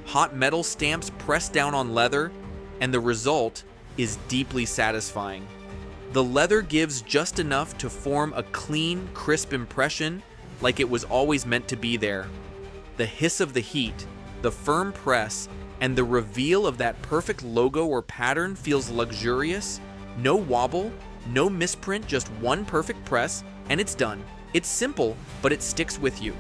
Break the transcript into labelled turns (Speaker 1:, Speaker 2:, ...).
Speaker 1: Hot metal stamps press down on leather, and the result is deeply satisfying. The leather gives just enough to form a clean, crisp impression, like it was always meant to be there. The hiss of the heat, the firm press, and the reveal of that perfect logo or pattern feels luxurious. No wobble, no misprint, just one perfect press, and it's done. It's simple, but it sticks with you.